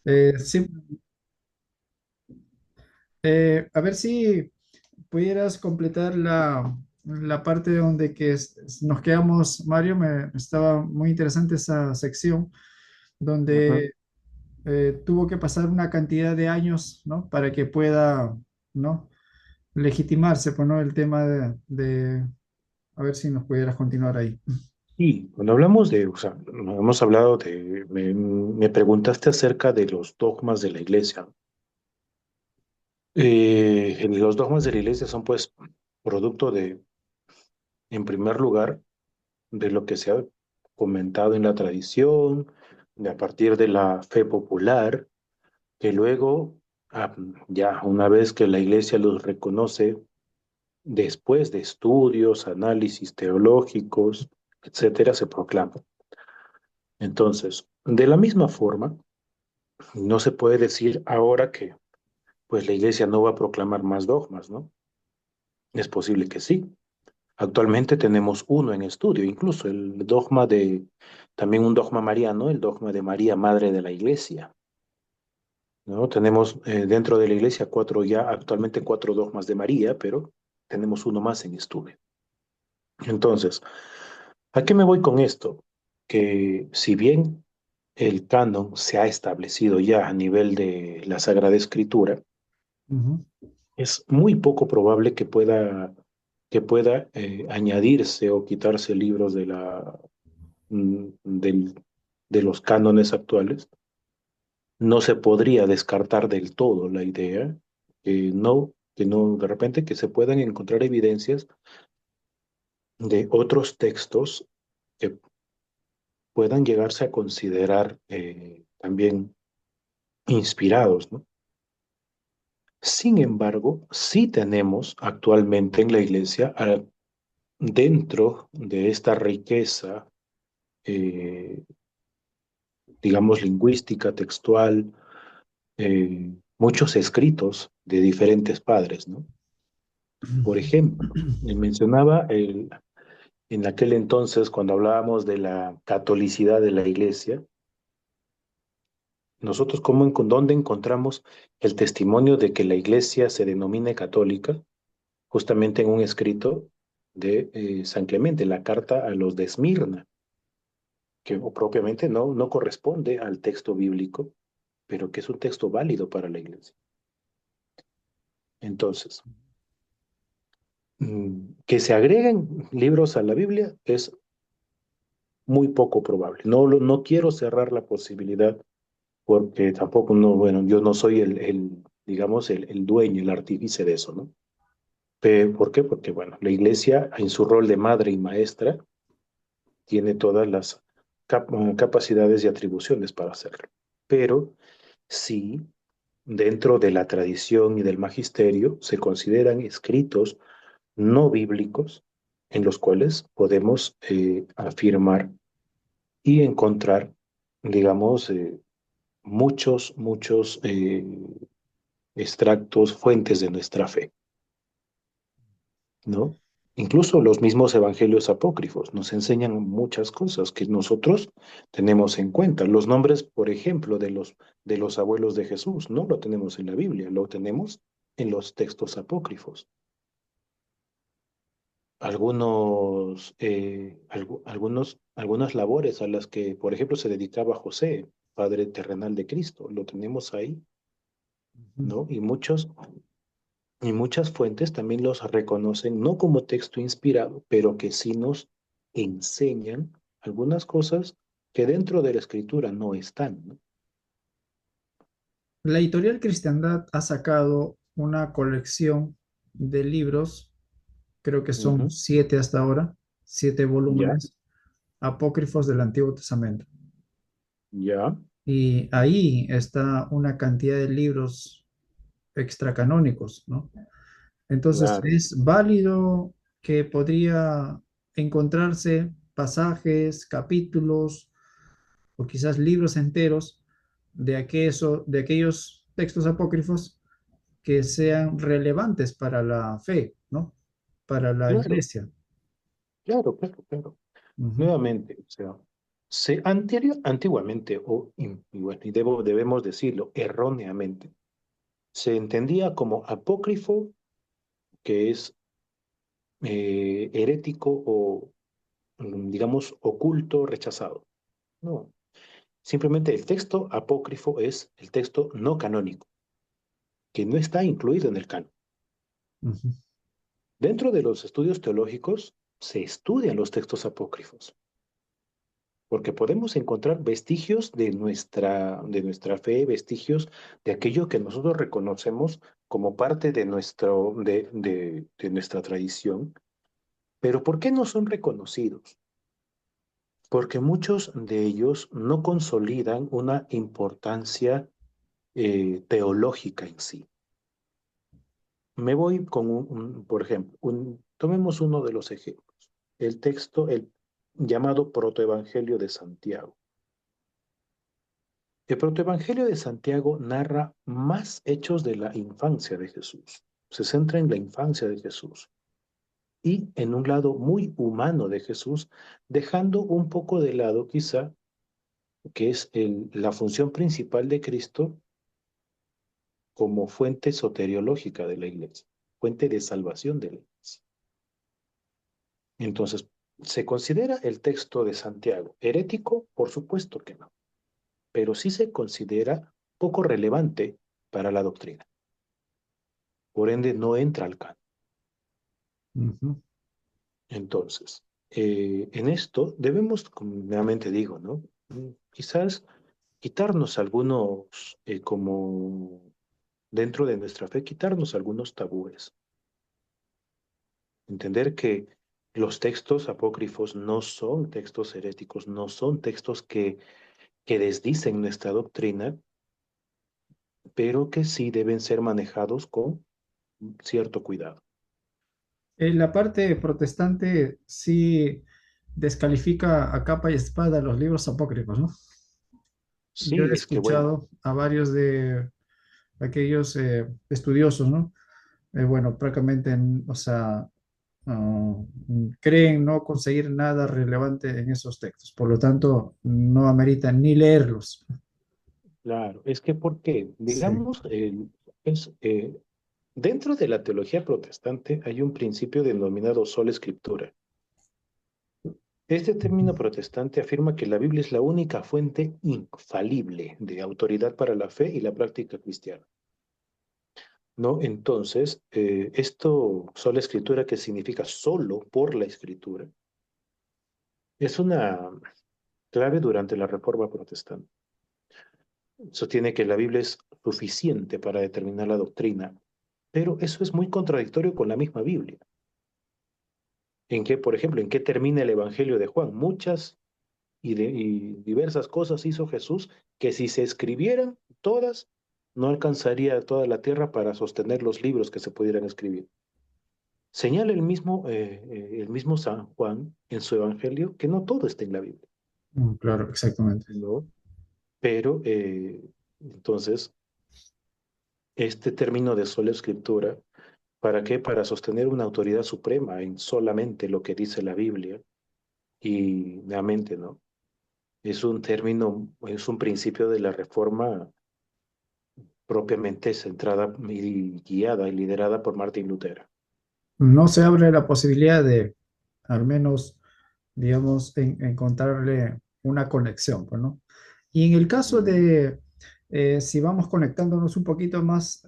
Sí, a ver si pudieras completar la parte donde nos quedamos, Mario. Estaba muy interesante esa sección Ujú. donde tuvo que pasar una cantidad de años, ¿no? Para que pueda, ¿no? Legitimarse, pues, ¿no? El tema a ver si nos pudieras continuar ahí. Y cuando hablamos de, o sea, hemos hablado de, me preguntaste acerca de los dogmas de la iglesia. Los dogmas de la iglesia son pues producto de, en primer lugar, de lo que se ha comentado en la tradición, de a partir de la fe popular, que luego, ya una vez que la iglesia los reconoce, después de estudios, análisis teológicos, etcétera, se proclama. Entonces, de la misma forma, no se puede decir ahora que pues la iglesia no va a proclamar más dogmas, ¿no? Es posible que sí. Actualmente tenemos uno en estudio, incluso el dogma de, también un dogma mariano, el dogma de María, Madre de la Iglesia, ¿no? Tenemos dentro de la iglesia cuatro ya, actualmente cuatro dogmas de María, pero tenemos uno más en estudio. Entonces, ¿a qué me voy con esto? Que si bien el canon se ha establecido ya a nivel de la Sagrada Escritura, Ujú. es muy poco probable que pueda añadirse o quitarse libros de de los cánones actuales. No se podría descartar del todo la idea que no, de repente que se puedan encontrar evidencias de otros textos que puedan llegarse a considerar también inspirados, ¿no? Sin embargo, sí tenemos actualmente en la iglesia, dentro de esta riqueza, eh, digamos, lingüística, textual, muchos escritos de diferentes padres, ¿no? Por ejemplo, mencionaba en aquel entonces, cuando hablábamos de la catolicidad de la iglesia, nosotros dónde encontramos el testimonio de que la iglesia se denomine católica, justamente en un escrito de San Clemente, la carta a los de Esmirna, que propiamente no corresponde al texto bíblico, pero que es un texto válido para la iglesia. Entonces, que se agreguen libros a la Biblia es muy poco probable. No quiero cerrar la posibilidad porque tampoco, no, bueno, yo no soy digamos, el dueño, el artífice de eso, ¿no? ¿Por qué? Porque, bueno, la iglesia en su rol de madre y maestra tiene todas las capacidades y atribuciones para hacerlo. Pero sí, dentro de la tradición y del magisterio se consideran escritos no bíblicos en los cuales podemos afirmar y encontrar, digamos, muchos extractos, fuentes de nuestra fe, ¿no? Incluso los mismos evangelios apócrifos nos enseñan muchas cosas que nosotros tenemos en cuenta. Los nombres, por ejemplo, de los abuelos de Jesús, no lo tenemos en la Biblia, lo tenemos en los textos apócrifos. Algunas labores a las que, por ejemplo, se dedicaba José, padre terrenal de Cristo, lo tenemos ahí, Ujú. ¿no? Y muchas fuentes también los reconocen no como texto inspirado, pero que sí nos enseñan algunas cosas que dentro de la escritura no están, ¿no? La editorial Cristiandad ha sacado una colección de libros, creo que son Ujú. 7 hasta ahora, 7 Ya, volúmenes apócrifos del Antiguo Testamento. ya, Y ahí está una cantidad de libros extracanónicos, ¿no? Entonces, claro, es válido que podría encontrarse pasajes, capítulos o quizás libros enteros de aquellos textos apócrifos que sean relevantes para la fe, ¿no? Para la claro, iglesia. claro, claro, claro. Ujú. Nuevamente, o sea. Antiguamente, y bueno, debemos decirlo erróneamente, se entendía como apócrifo, que es herético o, digamos, oculto, rechazado. No, simplemente el texto apócrifo es el texto no canónico, que no está incluido en el canon. Ujú. Dentro de los estudios teológicos se estudian los textos apócrifos, porque podemos encontrar vestigios de nuestra fe, vestigios de aquello que nosotros reconocemos como parte de nuestra tradición. Pero ¿por qué no son reconocidos? Porque muchos de ellos no consolidan una importancia teológica en sí. Me voy con por ejemplo, tomemos uno de los ejemplos, el texto, el llamado protoevangelio de Santiago. El protoevangelio de Santiago narra más hechos de la infancia de Jesús. Se centra en la infancia de Jesús y en un lado muy humano de Jesús, dejando un poco de lado quizá que es la función principal de Cristo como fuente soteriológica de la iglesia, fuente de salvación de la iglesia. Entonces, ¿se considera el texto de Santiago herético? Por supuesto que no, pero sí se considera poco relevante para la doctrina. Por ende, no entra al canon. Ujú. Entonces, en esto debemos, como nuevamente digo, ¿no? Quizás quitarnos algunos, como dentro de nuestra fe, quitarnos algunos tabúes. Entender que los textos apócrifos no son textos heréticos, no son textos que desdicen nuestra doctrina, pero que sí deben ser manejados con cierto cuidado. La parte protestante sí descalifica a capa y espada los libros apócrifos, ¿no? Yo he Sí, es que bueno, escuchado a varios de aquellos estudiosos, ¿no? Bueno, prácticamente, o sea, creen no conseguir nada relevante en esos textos, por lo tanto, no ameritan ni leerlos. claro, es que porque, Sí. digamos, es, dentro de la teología protestante hay un principio denominado sola escritura. Este término protestante afirma que la Biblia es la única fuente infalible de autoridad para la fe y la práctica cristiana. ¿No? Entonces, esto, sola escritura, que significa solo por la escritura, es una clave durante la Reforma Protestante. Sostiene que la Biblia es suficiente para determinar la doctrina, pero eso es muy contradictorio con la misma Biblia. En que, por ejemplo, en qué termina el Evangelio de Juan. Muchas y diversas cosas hizo Jesús que si se escribieran todas, no alcanzaría toda la tierra para sostener los libros que se pudieran escribir. Señala el mismo San Juan en su Evangelio que no todo está en la Biblia, Claro, exactamente. ¿no? Pero entonces, este término de sola escritura, ¿para qué? Para sostener una autoridad suprema en solamente lo que dice la Biblia y nuevamente, ¿no? Es un término, es un principio de la Reforma propiamente centrada y guiada y liderada por Martín Lutero. No se abre la posibilidad de, al menos, digamos, encontrarle una conexión, pues, ¿no? Y en el caso Mm, de, si vamos conectándonos un poquito más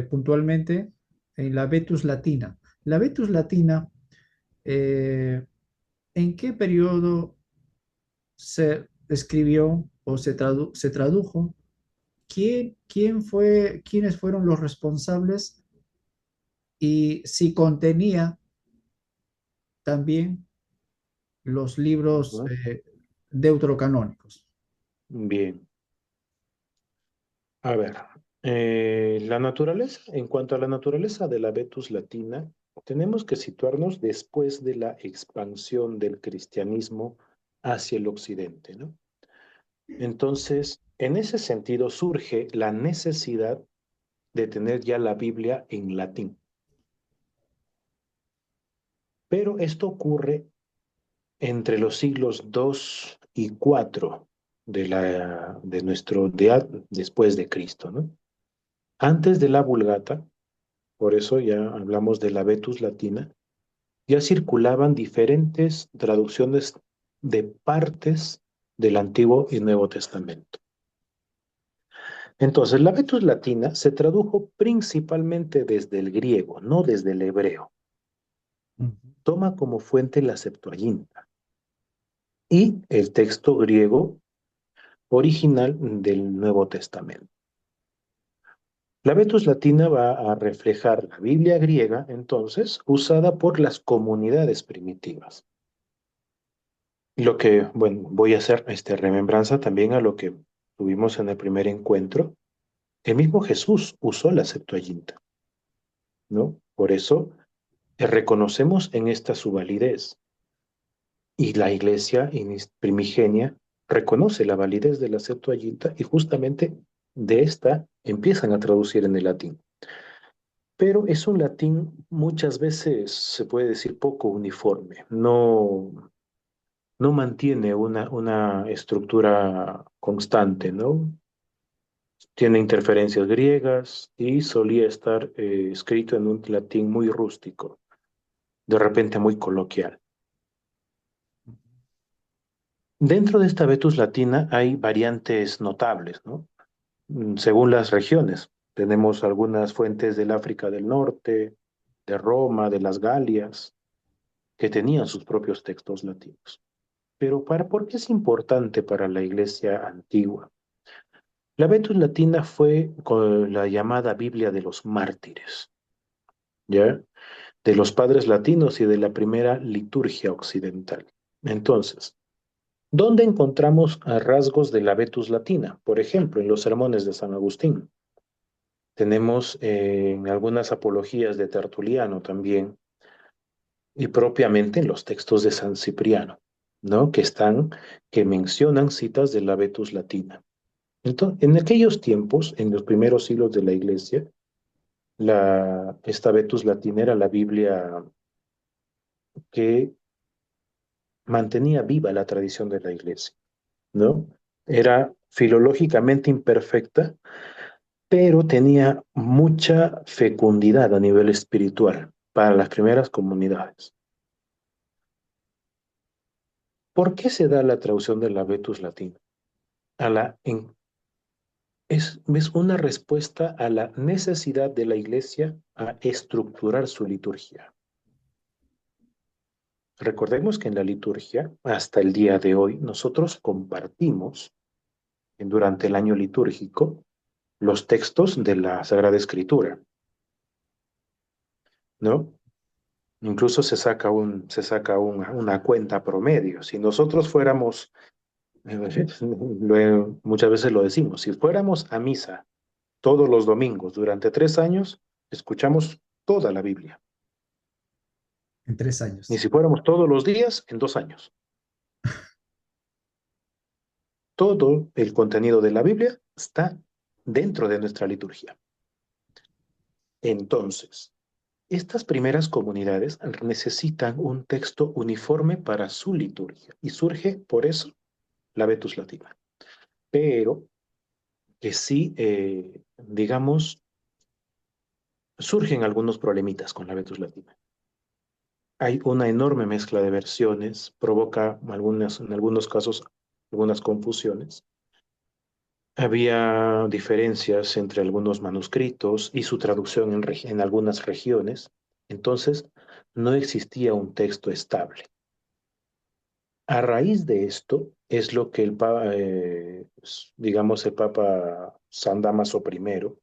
puntualmente, en la Vetus Latina. La Vetus Latina, eh, ¿en qué periodo se escribió o se tradujo? ¿Quiénes fueron los responsables y si contenía también los libros ajá. deuterocanónicos? Bien, a ver, la naturaleza, en cuanto a la naturaleza de la Vetus latina, tenemos que situarnos después de la expansión del cristianismo hacia el occidente, ¿no? Entonces, en ese sentido surge la necesidad de tener ya la Biblia en latín. Pero esto ocurre entre los siglos 2 y 4 después de Cristo, ¿no? Antes de la Vulgata, por eso ya hablamos de la Vetus Latina, ya circulaban diferentes traducciones de partes del Antiguo y Nuevo Testamento. Entonces, la Vetus Latina se tradujo principalmente desde el griego, no desde el hebreo. Ujú. Toma como fuente la Septuaginta y el texto griego original del Nuevo Testamento. La Vetus Latina va a reflejar la Biblia griega, entonces, usada por las comunidades primitivas. Lo que, bueno, voy a hacer remembranza también a lo que tuvimos en el primer encuentro. El mismo Jesús usó la Septuaginta, ¿no? Por eso reconocemos en esta su validez. Y la iglesia primigenia reconoce la validez de la Septuaginta y justamente de esta empiezan a traducir en el latín. Pero es un latín muchas veces, se puede decir, poco uniforme. No mantiene una estructura constante, ¿no? Tiene interferencias griegas y solía estar escrito en un latín muy rústico, de repente muy coloquial. Dentro de esta Vetus latina hay variantes notables, ¿no? Según las regiones. Tenemos algunas fuentes del África del Norte, de Roma, de las Galias, que tenían sus propios textos latinos. Pero ¿por qué es importante para la iglesia antigua? La Vetus latina fue con la llamada Biblia de los mártires, ¿ya? De los padres latinos y de la primera liturgia occidental. Entonces, ¿dónde encontramos rasgos de la Vetus latina? Por ejemplo, en los sermones de San Agustín. Tenemos en algunas apologías de Tertuliano también, y propiamente en los textos de San Cipriano, ¿no? Que mencionan citas de la Vetus latina. Entonces, en aquellos tiempos, en los primeros siglos de la Iglesia, esta Vetus latina era la Biblia que mantenía viva la tradición de la Iglesia, ¿no? Era filológicamente imperfecta, pero tenía mucha fecundidad a nivel espiritual para las primeras comunidades. ¿Por qué se da la traducción de la Vetus latina? A la, en- es una respuesta a la necesidad de la Iglesia a estructurar su liturgia. Recordemos que en la liturgia, hasta el día de hoy, nosotros compartimos durante el año litúrgico los textos de la Sagrada Escritura, ¿no? Incluso una cuenta promedio. Si nosotros fuéramos, muchas veces lo decimos, si fuéramos a misa todos los domingos durante 3 años, escuchamos toda la Biblia. En tres Y años. si fuéramos todos los días, en 2 años. Todo el contenido de la Biblia está dentro de nuestra liturgia. Entonces, estas primeras comunidades necesitan un texto uniforme para su liturgia y surge por eso la Vetus Latina. Pero que sí, digamos, surgen algunos problemitas con la Vetus Latina. Hay una enorme mezcla de versiones, provoca en algunos casos algunas confusiones. Había diferencias entre algunos manuscritos y su traducción en algunas regiones, entonces no existía un texto estable. A raíz de esto es lo que digamos, el Papa San Damaso I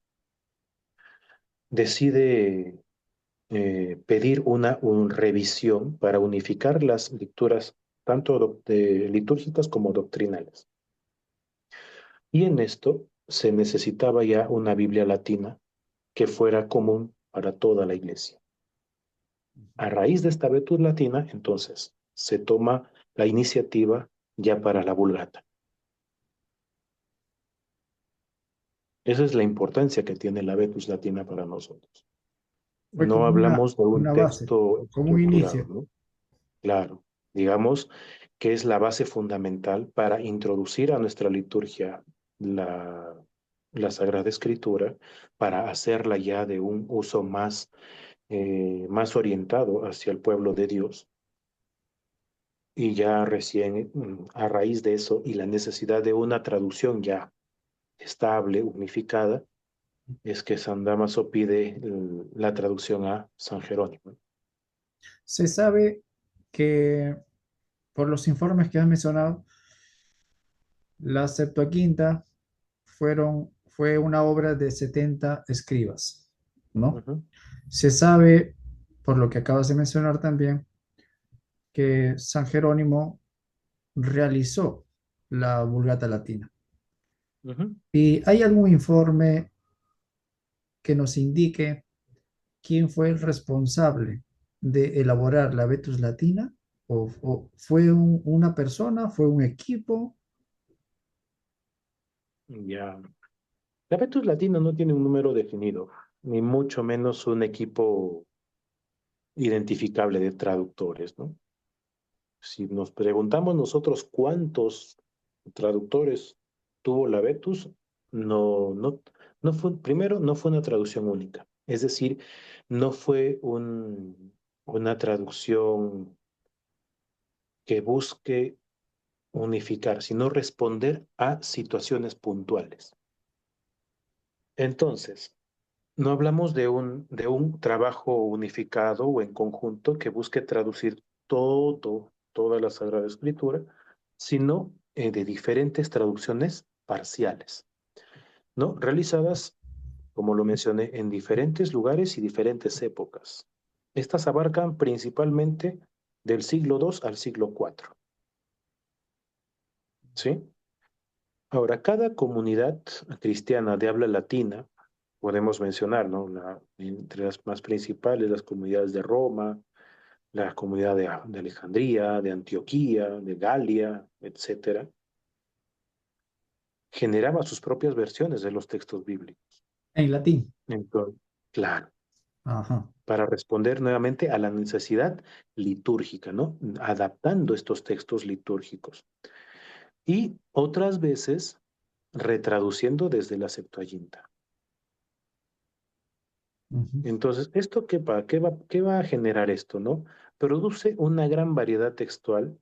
decide pedir una revisión para unificar las lecturas tanto litúrgicas como doctrinales. Y en esto se necesitaba ya una Biblia latina que fuera común para toda la iglesia. A raíz de esta Vetus latina, entonces, se toma la iniciativa ya para la Vulgata. Esa es la importancia que tiene la Vetus latina para nosotros. Fue No hablamos de un una base, texto como un estructurado, inicio. ¿no? Claro. digamos, que es la base fundamental para introducir a nuestra liturgia la, la Sagrada Escritura, para hacerla ya de un uso más orientado hacia el pueblo de Dios. Y ya recién, a raíz de eso y la necesidad de una traducción ya estable, unificada, es que San Damaso pide la traducción a San Jerónimo. Se sabe que por los informes que has mencionado, la Septuaginta fue una obra de 70 escribas, ¿no? Ujú, Se sabe, por lo que acabas de mencionar también, que San Jerónimo realizó la Vulgata Latina. ujú. ¿Y hay algún informe que nos indique quién fue el responsable de elaborar la Vetus Latina? ¿O fue una persona, fue un equipo? Ya. La Vetus Latina no tiene un número definido, ni mucho menos un equipo identificable de traductores, ¿no? Si nos preguntamos nosotros cuántos traductores tuvo la Vetus, no fue, primero, no fue una traducción única. Es decir, no fue una traducción que busque unificar, sino responder a situaciones puntuales. Entonces, no hablamos de un trabajo unificado o en conjunto que busque traducir toda la Sagrada Escritura, sino de diferentes traducciones parciales, ¿no? Realizadas, como lo mencioné, en diferentes lugares y diferentes épocas. Estas abarcan principalmente del siglo II al siglo IV, ¿sí? Ahora, cada comunidad cristiana de habla latina, podemos mencionar, ¿no? Entre las más principales, las comunidades de Roma, la comunidad de Alejandría, de Antioquía, de Galia, etcétera, generaba sus propias versiones de los textos bíblicos. En latín. Entonces, claro, Ajá. para responder nuevamente a la necesidad litúrgica, ¿no? Adaptando estos textos litúrgicos. Y otras veces retraduciendo desde la Septuaginta. Ujú, Entonces, ¿esto qué va a generar esto, no? Produce una gran variedad textual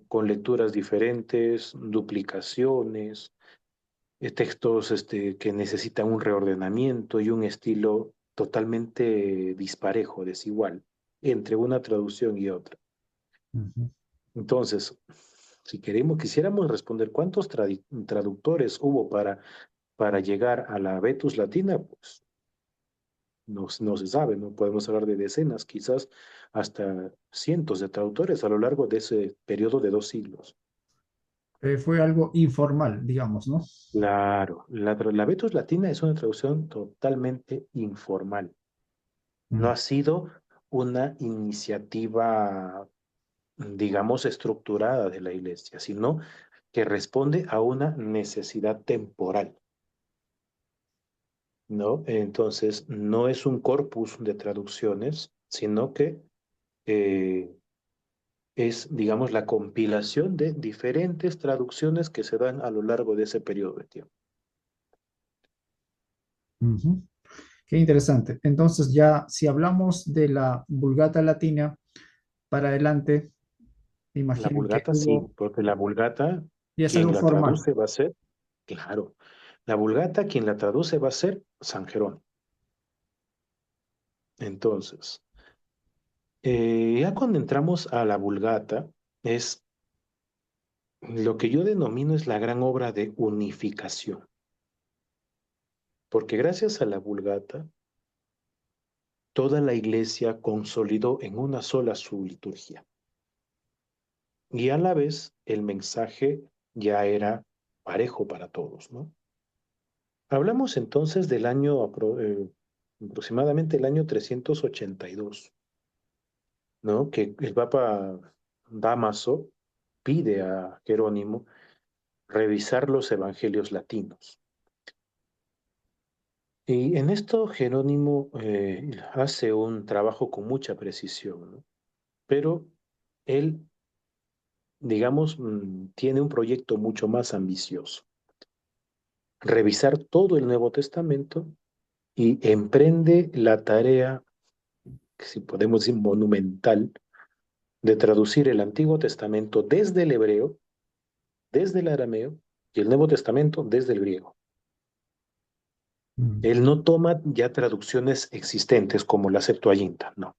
con lecturas diferentes, duplicaciones, textos que necesitan un reordenamiento y un estilo totalmente disparejo, desigual, entre una traducción y otra. ujú. Entonces, si quisiéramos responder cuántos traductores hubo para llegar a la Vetus Latina, pues no se sabe, no podemos hablar de decenas, quizás hasta cientos de traductores a lo largo de ese periodo de 2 siglos. Fue algo informal, digamos, ¿no? Claro, la Vetus Latina es una traducción totalmente informal. No Mm, ha sido una iniciativa, digamos, estructurada de la Iglesia, sino que responde a una necesidad temporal, ¿no? Entonces, no es un corpus de traducciones, sino que eh, es, digamos, la compilación de diferentes traducciones que se dan a lo largo de ese periodo de tiempo. ujú. Qué interesante. Entonces ya, si hablamos de la Vulgata Latina para adelante, La imagino que Vulgata sí, hubo, porque la Vulgata, y es algo quien la formal. traduce va a ser, claro, la Vulgata, quien la traduce va a ser San Jerónimo. Entonces, ya cuando entramos a la Vulgata, es lo que yo denomino es la gran obra de unificación, porque gracias a la Vulgata, toda la iglesia consolidó en una sola su liturgia. Y a la vez el mensaje ya era parejo para todos, ¿no? Hablamos entonces del año aproximadamente el año 382, ¿no? Que el Papa Dámaso pide a Jerónimo revisar los evangelios latinos. Y en esto Jerónimo hace un trabajo con mucha precisión, ¿no? Pero él digamos, tiene un proyecto mucho más ambicioso. Revisar todo el Nuevo Testamento y emprende la tarea, que si podemos decir monumental, de traducir el Antiguo Testamento desde el hebreo, desde el arameo, y el Nuevo Testamento desde el griego. Mm. Él no toma ya traducciones existentes como la Septuaginta, no.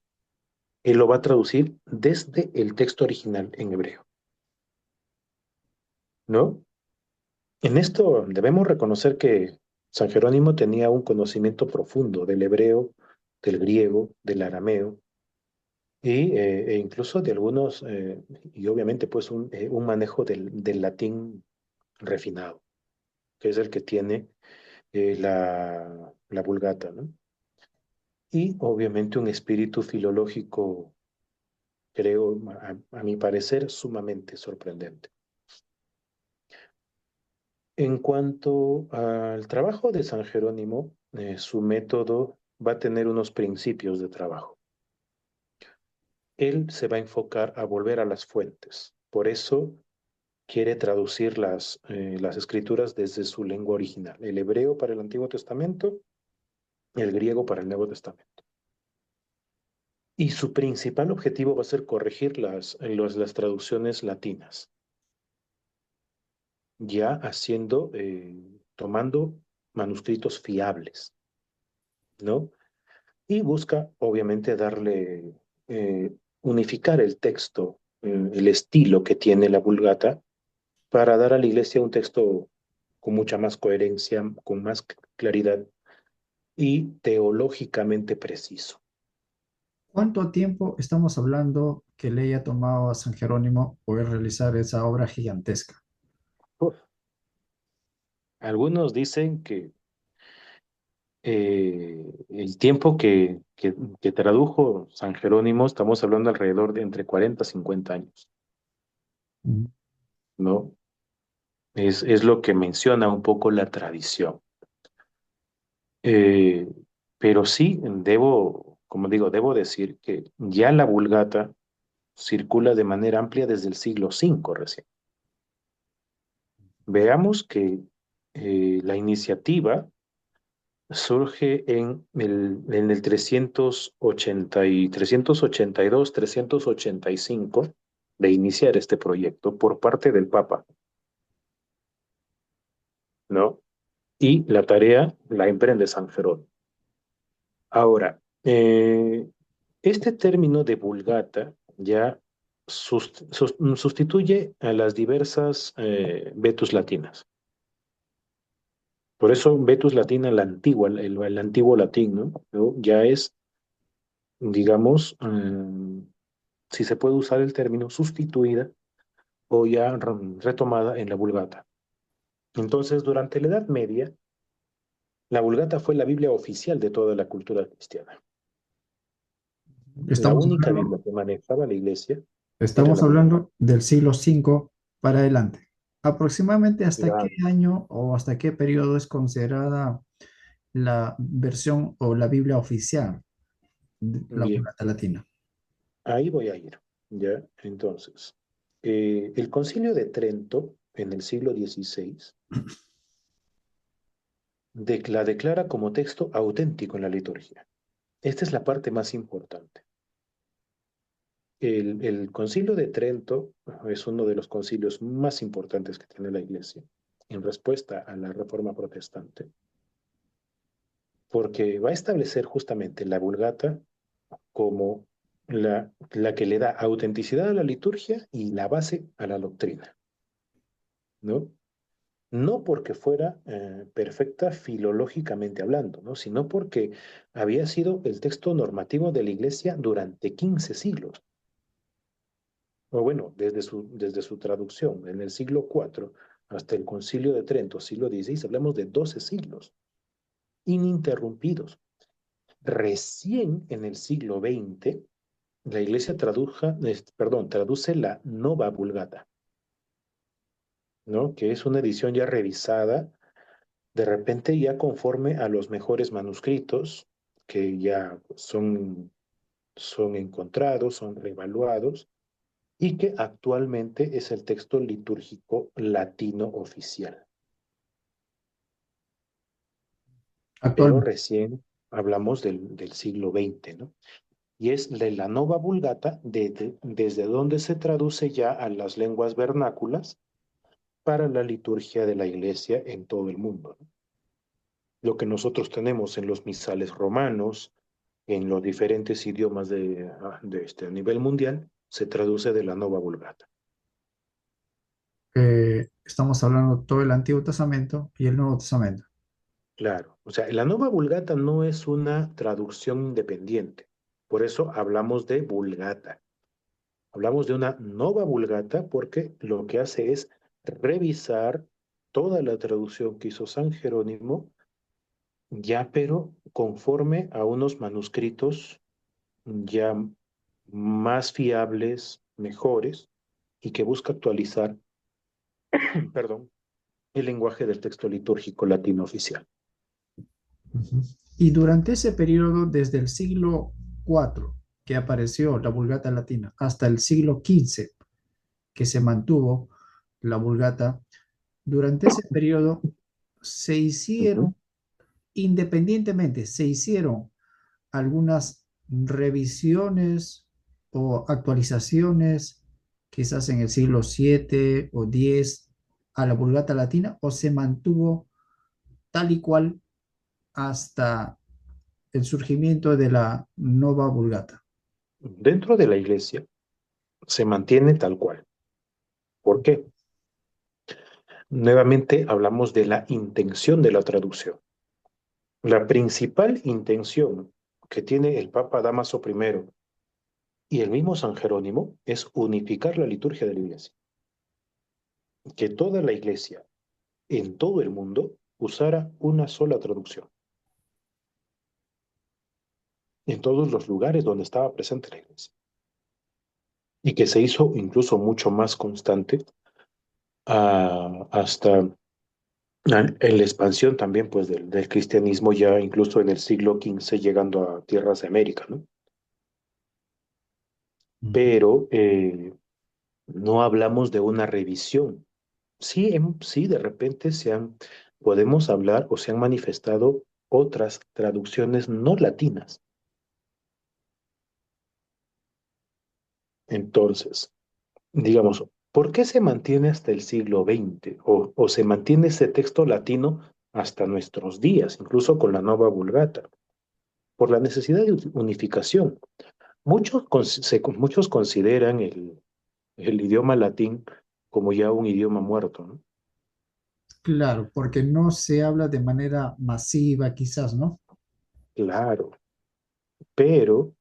Él lo va a traducir desde el texto original en hebreo, ¿no? En esto debemos reconocer que San Jerónimo tenía un conocimiento profundo del hebreo, del griego, del arameo e incluso de algunos, y obviamente pues un manejo del latín refinado, que es el que tiene la Vulgata, ¿no? Y obviamente un espíritu filológico, creo, a mi parecer, sumamente sorprendente. En cuanto al trabajo de San Jerónimo, su método va a tener unos principios de trabajo. Él se va a enfocar a volver a las fuentes. Por eso quiere traducir las escrituras desde su lengua original, el hebreo para el Antiguo Testamento, el griego para el Nuevo Testamento. Y su principal objetivo va a ser corregir las traducciones latinas, ya tomando manuscritos fiables, ¿no? Y busca, obviamente, unificar el texto, el estilo que tiene la Vulgata, para dar a la iglesia un texto con mucha más coherencia, con más claridad y teológicamente preciso. ¿Cuánto tiempo estamos hablando que le haya tomado a San Jerónimo poder realizar esa obra gigantesca? Uf. Algunos dicen que el tiempo que tradujo San Jerónimo, estamos hablando alrededor de entre 40 y 50 años, Mm. ¿no? Es lo que menciona un poco la tradición. Eh, pero sí, como digo, debo decir que ya la Vulgata circula de manera amplia desde el siglo V recién. Veamos que la iniciativa surge en el 382, 385 de iniciar este proyecto por parte del Papa, ¿no? Y la tarea la emprende San Jerónimo. Ahora, este término de vulgata ya sustituye a las diversas vetus latinas. Por eso vetus latina, la antigua, el antiguo latín, ¿no? Ya es, digamos, si se puede usar el término, sustituida o ya retomada en la Vulgata. Entonces, durante la Edad Media, la Vulgata fue la Biblia oficial de toda la cultura cristiana. La Estamos única hablando, Biblia que manejaba la iglesia era estamos la Vulgata. hablando del siglo V para adelante. ¿Aproximadamente hasta qué Claro. año o hasta qué periodo es considerada la versión o la Biblia oficial de la Bien, Vulgata Latina? ahí voy a ir. ¿Ya? Entonces, el Concilio de Trento, en el siglo XVI, la declara como texto auténtico en la liturgia. Esta es la parte más importante. El Concilio de Trento es uno de los concilios más importantes que tiene la Iglesia en respuesta a la Reforma Protestante, porque va a establecer justamente la Vulgata como la que le da autenticidad a la liturgia y la base a la doctrina, ¿no? No porque fuera perfecta filológicamente hablando, ¿no? Sino porque había sido el texto normativo de la Iglesia durante 15 siglos. O bueno, desde su traducción en el siglo IV hasta el Concilio de Trento, siglo XVI, hablamos de 12 siglos ininterrumpidos. Recién en el siglo XX, la Iglesia traduce la Nova Vulgata, ¿no? Que es una edición ya revisada, de repente ya conforme a los mejores manuscritos que ya son encontrados, son reevaluados y que actualmente es el texto litúrgico latino oficial. Pero Actualmente. recién hablamos del siglo XX, ¿no? Y es la Nova Vulgata, desde donde se traduce ya a las lenguas vernáculas para la liturgia de la iglesia en todo el mundo, ¿no? Lo que nosotros tenemos en los misales romanos, en los diferentes idiomas a nivel mundial, se traduce de la Nova Vulgata. Estamos hablando todo el Antiguo Testamento y el Nuevo Testamento. Claro, o sea, la Nova Vulgata no es una traducción independiente, por eso hablamos de Vulgata. Hablamos de una Nova Vulgata porque lo que hace es revisar toda la traducción que hizo San Jerónimo, ya pero conforme a unos manuscritos ya más fiables, mejores, y que busca actualizar, perdón, el lenguaje del texto litúrgico latino oficial. Ujú. Y durante ese periodo, desde el siglo IV, que apareció la Vulgata Latina, hasta el siglo XV, que se mantuvo la Vulgata, durante ese periodo se Ujú. hicieron, independientemente, se hicieron algunas revisiones o actualizaciones, quizás en el siglo VII o X, a la Vulgata Latina, o se mantuvo tal y cual hasta el surgimiento de la Nova Vulgata. Dentro de la iglesia se mantiene tal cual. ¿Por qué? Nuevamente hablamos de la intención de la traducción. La principal intención que tiene el Papa Dámaso I y el mismo San Jerónimo es unificar la liturgia de la iglesia, que toda la iglesia en todo el mundo usara una sola traducción, en todos los lugares donde estaba presente la iglesia, y que se hizo incluso mucho más constante hasta en la expansión también pues del cristianismo ya incluso en el siglo XV llegando a tierras de América, ¿no? Ujú. Pero no hablamos de una revisión. Sí, sí, de repente podemos hablar o se han manifestado otras traducciones no latinas. Entonces, digamos, ¿por qué se mantiene hasta el siglo XX o se mantiene ese texto latino hasta nuestros días, incluso con la Nova Vulgata? Por la necesidad de unificación. Muchos consideran el idioma latín como ya un idioma muerto, ¿no? Claro, porque no se habla de manera masiva, quizás, ¿no? Claro, pero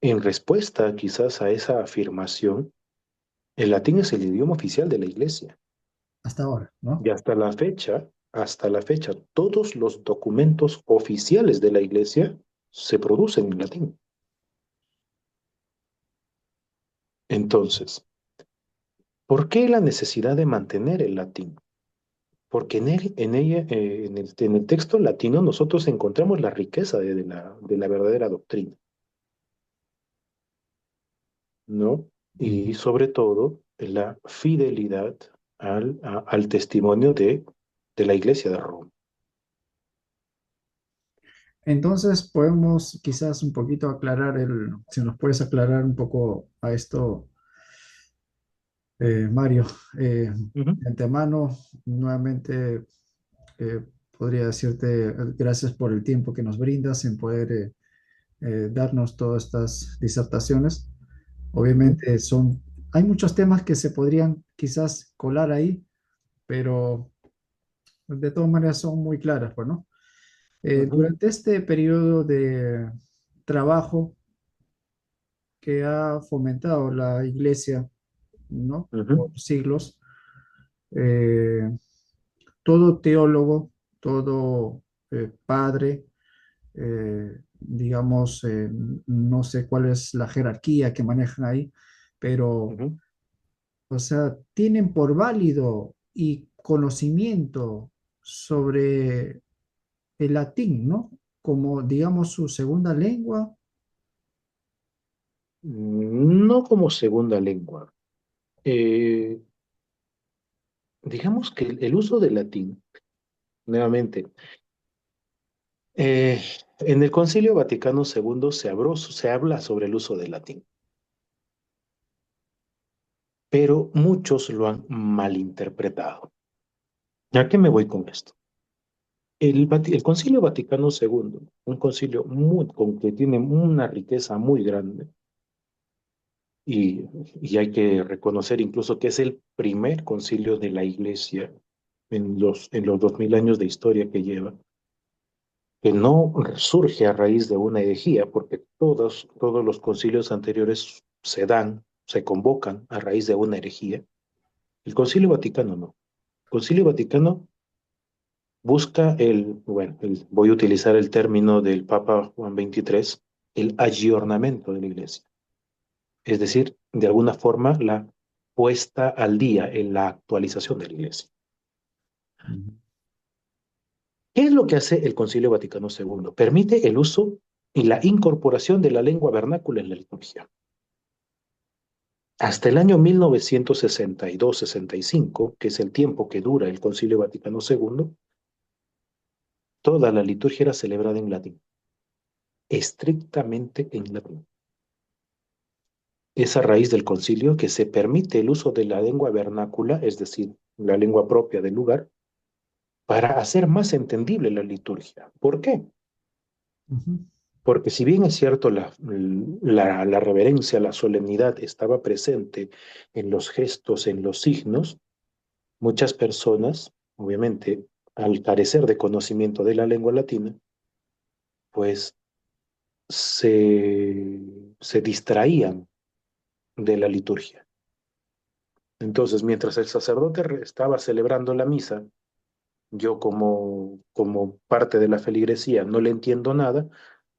en respuesta quizás a esa afirmación, el latín es el idioma oficial de la iglesia. Hasta ahora, ¿no? Y hasta la fecha, todos los documentos oficiales de la iglesia se producen en latín. Entonces, ¿por qué la necesidad de mantener el latín? Porque en el texto latino nosotros encontramos la riqueza de la verdadera doctrina, ¿no? Ujú. Y sobre todo la fidelidad al testimonio de la iglesia de Roma. Entonces podemos quizás un poquito aclarar si nos puedes aclarar un poco a esto, Mario. Ujú, De antemano, nuevamente eh, podría decirte gracias por el tiempo que nos brindas en poder darnos todas estas disertaciones. ujú, Obviamente hay muchos temas que se podrían quizás colar ahí, pero de todas maneras son muy claras, pues, ¿no? ujú, Durante este periodo de trabajo que ha fomentado la iglesia, ¿no? ujú, Por siglos, eh, todo teólogo, todo padre, digamos, no sé cuál es la jerarquía que manejan ahí, pero, ujú. o sea, tienen por válido y conocimiento sobre el latín, ¿no? Como, digamos, su segunda lengua. No como segunda lengua. Eh, digamos que el uso del latín, nuevamente, eh, en el Concilio Vaticano II se habla sobre el uso del latín, pero muchos lo han malinterpretado. ¿A qué me voy con esto? El Concilio Vaticano II, un concilio que tiene una riqueza muy grande, y, y hay que reconocer incluso que es el primer concilio de la Iglesia en los 2000 años de historia que lleva, que no surge a raíz de una herejía, porque todos los concilios anteriores se convocan a raíz de una herejía. El Concilio Vaticano no. El Concilio Vaticano busca voy a utilizar el término del Papa Juan XXIII, el aggiornamento de la Iglesia. Es decir, de alguna forma la puesta al día en la actualización de la Iglesia. Ujú, ¿Qué es lo que hace el Concilio Vaticano II? Permite el uso y la incorporación de la lengua vernácula en la liturgia. Hasta el año 1962-65, que es el tiempo que dura el Concilio Vaticano II, toda la liturgia era celebrada en latín, estrictamente en latín. Es a raíz del concilio que se permite el uso de la lengua vernácula, es decir, la lengua propia del lugar, para hacer más entendible la liturgia. ¿Por qué? ujú, Porque si bien es cierto, la reverencia, la solemnidad estaba presente en los gestos, en los signos, muchas personas, obviamente, al carecer de conocimiento de la lengua latina, pues se distraían de la liturgia. Entonces, mientras el sacerdote estaba celebrando la misa, yo como parte de la feligresía no le entiendo nada,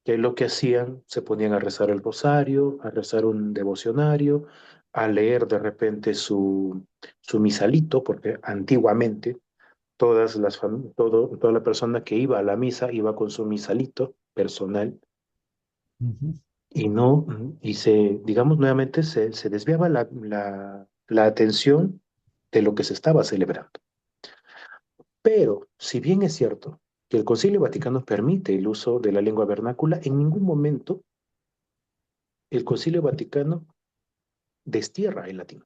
que lo que hacían, se ponían a rezar el rosario, a rezar un devocionario, a leer de repente su misalito, porque antiguamente toda la persona que iba a la misa iba con su misalito personal ujú, y no, digamos, nuevamente se desviaba la atención de lo que se estaba celebrando. Pero, si bien es cierto que el Concilio Vaticano permite el uso de la lengua vernácula, en ningún momento el Concilio Vaticano destierra el latín.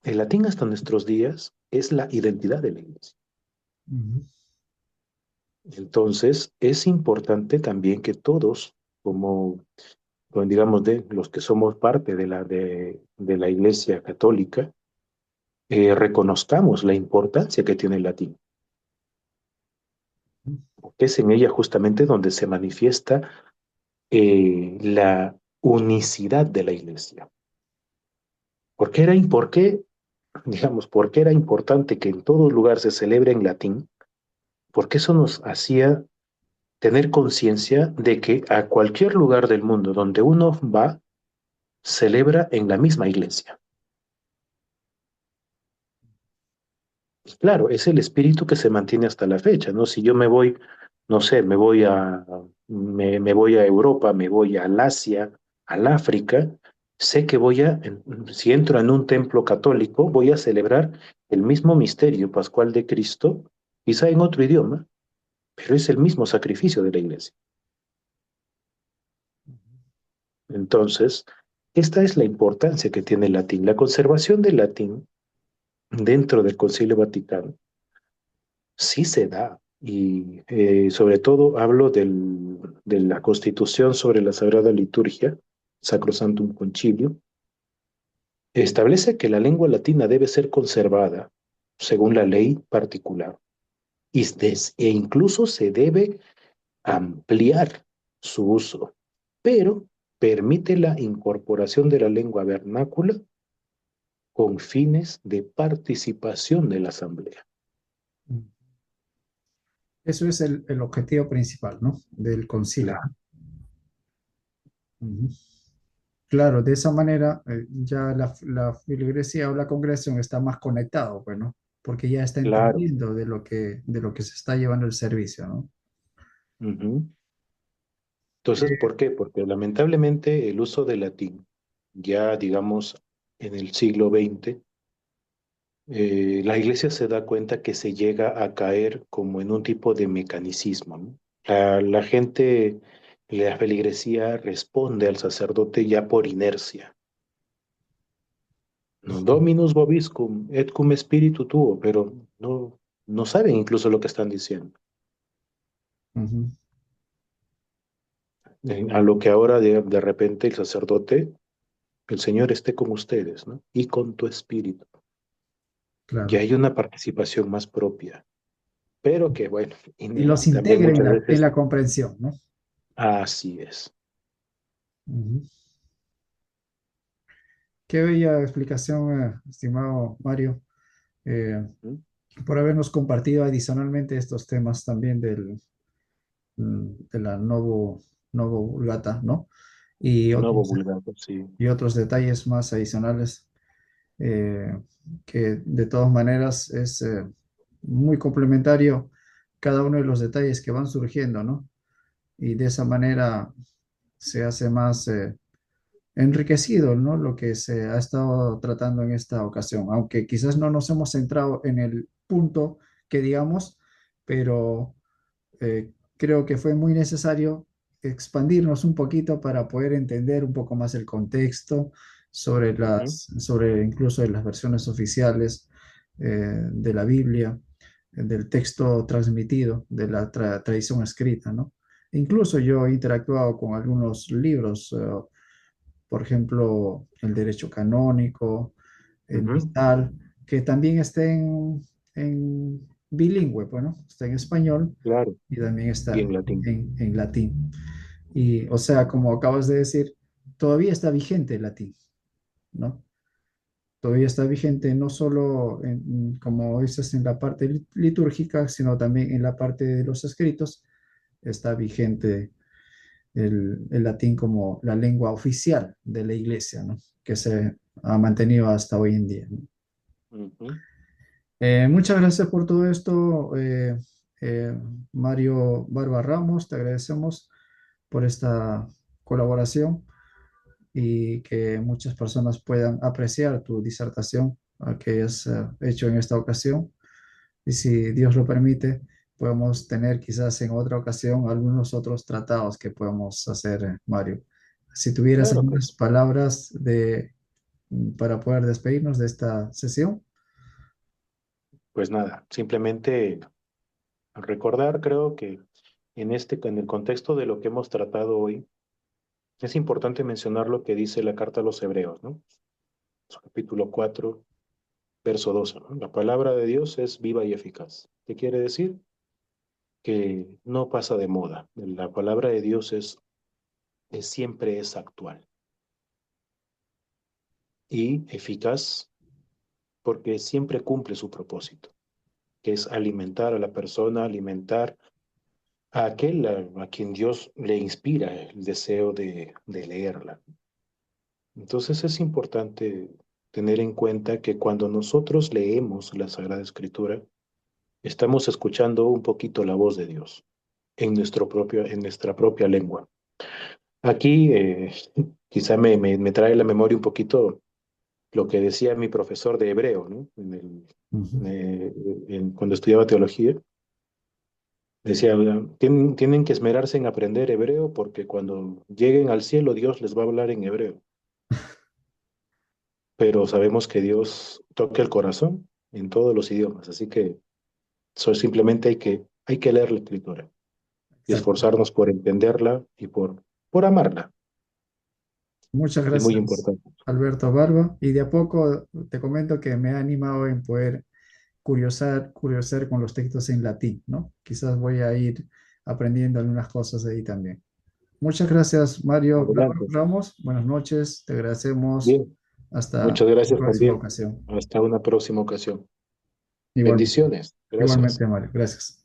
El latín hasta nuestros días es la identidad de la Iglesia. ujú, Entonces, es importante también que todos, digamos, de los que somos parte de la Iglesia Católica, reconozcamos la importancia que tiene el latín, porque es en ella justamente donde se manifiesta la unicidad de la Iglesia. ¿Por qué era importante que en todo lugar se celebre en latín? Porque eso nos hacía tener conciencia de que a cualquier lugar del mundo donde uno va, celebra en la misma iglesia. Y claro, es el espíritu que se mantiene hasta la fecha, ¿no? Si yo me voy, no sé, me voy a Europa, me voy al Asia, al África, sé que si entro en un templo católico, voy a celebrar el mismo misterio pascual de Cristo, quizá en otro idioma, pero es el mismo sacrificio de la iglesia. Entonces, esta es la importancia que tiene el latín. La conservación del latín dentro del Concilio Vaticano sí se da. Y sobre todo hablo de la Constitución sobre la Sagrada Liturgia, Sacrosanctum Concilio, establece que la lengua latina debe ser conservada según la ley particular e incluso se debe ampliar su uso, pero permite la incorporación de la lengua vernácula con fines de participación de la asamblea. ujú. Eso es el objetivo principal, ¿no? Del concilio. Claro, Ujú. Claro, de esa manera ya la feligresía o la congregación está más conectado, pues, ¿no? Porque ya está claro. entendiendo de lo que se está llevando el servicio, ¿no? Ujú. Entonces, ¿por qué? Porque lamentablemente el uso del latín, ya digamos en el siglo XX, la iglesia se da cuenta que se llega a caer como en un tipo de mecanicismo, ¿no? La gente, la feligresía responde al sacerdote ya por inercia, ¿no? Dominus vobiscum, et cum spiritu tuo, pero no saben incluso lo que están diciendo. Ujú, A lo que ahora de repente el sacerdote, el Señor esté con ustedes, ¿no? Y con tu espíritu. Ya claro. hay una participación más propia, pero que bueno, Y los también integre muchas en veces la comprensión, ¿no? así es. Ujú. Qué bella explicación, estimado Mario, eh, ¿Mm? por habernos compartido adicionalmente estos temas también de la Novo Vulgata, ¿no? Y Nuevo otros, vulgario, sí. y otros detalles más adicionales que de todas maneras es muy complementario cada uno de los detalles que van surgiendo, ¿no? Y de esa manera se hace más enriquecido, ¿no? Lo que se ha estado tratando en esta ocasión, aunque quizás no nos hemos centrado en el punto que digamos, pero creo que fue muy necesario expandirnos un poquito para poder entender un poco más el contexto sobre Ujú. sobre incluso de las versiones oficiales de la Biblia, del texto transmitido, de la tradición escrita, ¿no? Incluso yo he interactuado con algunos libros, por ejemplo, el derecho canónico, el Ujú. misal, que también está en bilingüe, bueno, está en español Claro, y también y está en latín. en latín. Y, o sea, como acabas de decir, todavía está vigente el latín, ¿no? Todavía está vigente no solo, como dices, en la parte litúrgica, sino también en la parte de los escritos, está vigente el latín como la lengua oficial de la iglesia, ¿no? Que se ha mantenido hasta hoy en día, ¿no? Ujú. Muchas gracias por todo esto, eh, Mario Barba Ramos, te agradecemos por esta colaboración y que muchas personas puedan apreciar tu disertación que has hecho en esta ocasión. Y si Dios lo permite, podemos tener quizás en otra ocasión algunos otros tratados que podamos hacer, Mario. Si tuvieras Claro que algunas sí. palabras para poder despedirnos de esta sesión. Pues nada, simplemente recordar, creo que en el contexto de lo que hemos tratado hoy, es importante mencionar lo que dice la carta a los Hebreos, ¿no? Su capítulo 4, verso 12, ¿no? La palabra de Dios es viva y eficaz. ¿Qué quiere decir? Que no pasa de moda. La palabra de Dios siempre es actual y eficaz porque siempre cumple su propósito, que es alimentar a la persona, alimentar a aquel a quien Dios le inspira el deseo de leerla. Entonces es importante tener en cuenta que cuando nosotros leemos la Sagrada Escritura, estamos escuchando un poquito la voz de Dios en nuestra propia lengua. Aquí quizá me trae a la memoria un poquito lo que decía mi profesor de hebreo, ¿no? Ujú. Cuando estudiaba teología, decía, tienen que esmerarse en aprender hebreo porque cuando lleguen al cielo Dios les va a hablar en hebreo. Pero sabemos que Dios toca el corazón en todos los idiomas, así que simplemente hay que leer la escritura y Exacto. esforzarnos por entenderla y por amarla. Muchas Es muy gracias, importante. Alberto Barba. Y de a poco te comento que me ha animado en poder curiosar con los textos en latín, ¿no? Quizás voy a ir aprendiendo algunas cosas de ahí también. Muchas gracias, Mario Adelante. Ramos. Buenas noches, te agradecemos. Bien, Hasta muchas la gracias próxima también. ocasión. Hasta una próxima ocasión. Igualmente, Bendiciones. Gracias. igualmente, Mario. Gracias.